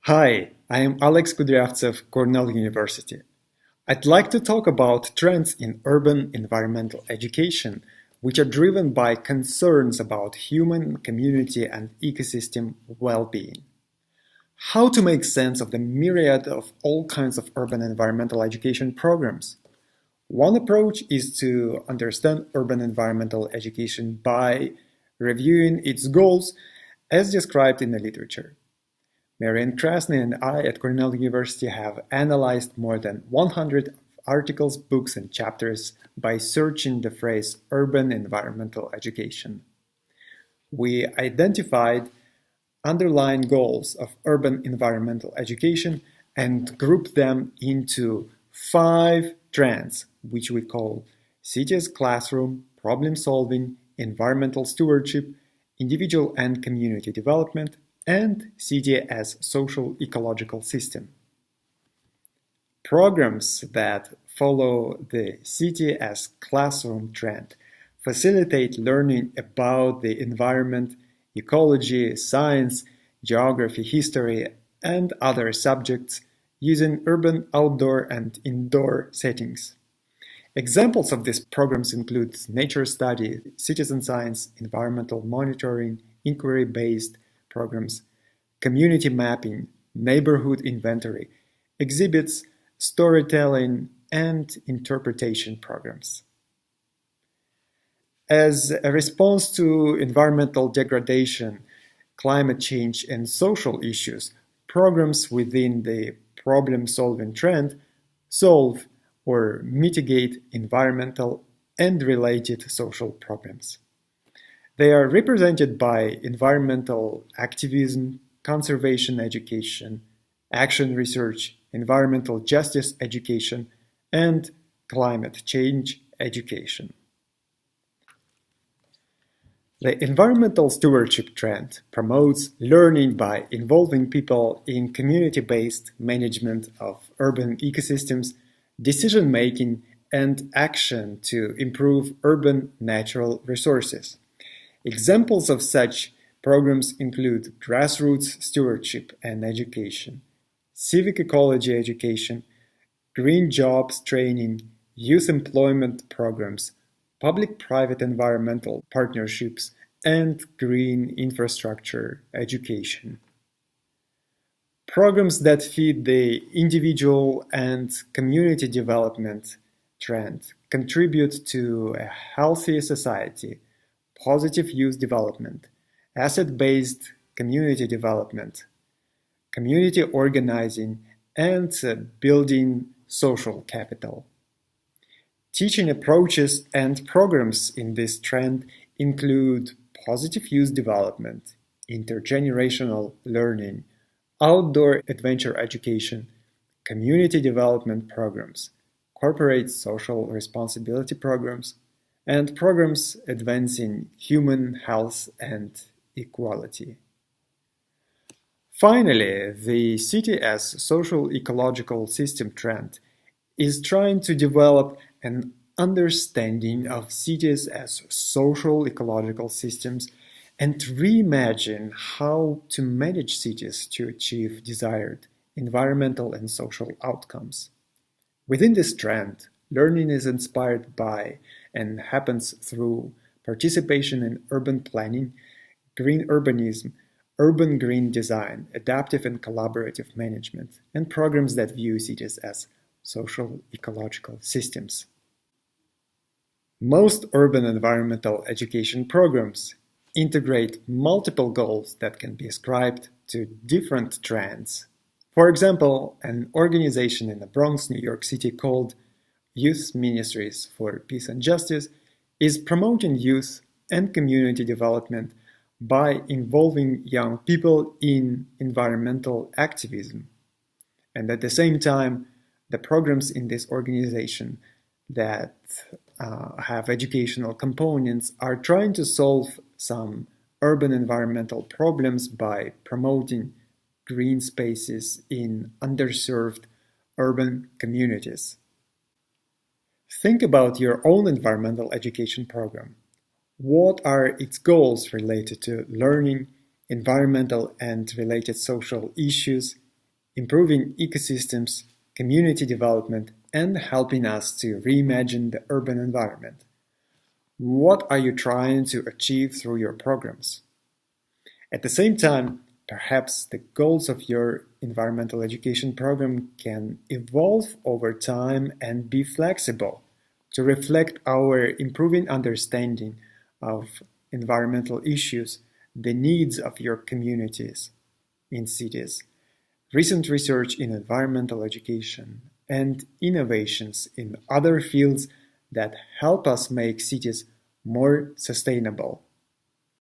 Hi, I am Alex Kudryavtsev, Cornell University. I'd like to talk about trends in urban environmental education, which are driven by concerns about human, community, and ecosystem well-being. How to make sense of the myriad of all kinds of urban environmental education programs. One approach is to understand urban environmental education by reviewing its goals as described in the literature. Marianne, Krasny and I at Cornell University have analyzed more than 100 articles, books, and chapters by searching the phrase urban environmental education. We identified underlying goals of urban environmental education and grouped them into 5 trends, which we call city as classroom, problem solving, environmental stewardship, individual and community development, and city as social ecological system. Programs that follow the city as classroom trend facilitate learning about the environment, ecology, science, geography, history, and other subjects using urban outdoor and indoor settings. Examples of these programs include nature study, citizen science, environmental monitoring, inquiry-based programs, community mapping, neighborhood inventory, exhibits, storytelling, and interpretation programs. As a response to environmental degradation, climate change, and social issues, programs within the problem-solving trend solve or mitigate environmental and related social problems. They are represented by environmental activism, conservation education, action research, environmental justice education, and climate change education. The environmental stewardship trend promotes learning by involving people in community-based management of urban ecosystems, decision-making, and action to improve urban natural resources. Examples of such programs include grassroots stewardship and education, civic ecology education, green jobs training, youth employment programs, public-private environmental partnerships, and green infrastructure education. Programs that feed the individual and community development trend contribute to a healthy society, positive youth development, asset-based community development, community organizing, and building social capital. Teaching approaches and programs in this trend include positive youth development, intergenerational learning, outdoor adventure education, community development programs, corporate social responsibility programs, and programs advancing human health and equality. Finally, the city as social ecological system trend is trying to develop an understanding of cities as social ecological systems and reimagine how to manage cities to achieve desired environmental and social outcomes. Within this trend, learning is inspired by and happens through participation in urban planning, green urbanism, urban green design, adaptive and collaborative management, and programs that view cities as social ecological systems. Most urban environmental education programs integrate multiple goals that can be ascribed to different trends. For example, an organization in the Bronx, New York City called Youth Ministries for Peace and Justice is promoting youth and community development by involving young people in environmental activism. And at the same time, the programs in this organization that have educational components are trying to solve some urban environmental problems by promoting green spaces in underserved urban communities. Think about your own environmental education program. What are its goals related to learning, environmental and related social issues, improving ecosystems, community development, and helping us to reimagine the urban environment. What are you trying to achieve through your programs? At the same time, perhaps the goals of your environmental education program can evolve over time and be flexible to reflect our improving understanding of environmental issues, the needs of your communities in cities. Recent research in environmental education and innovations in other fields that help us make cities more sustainable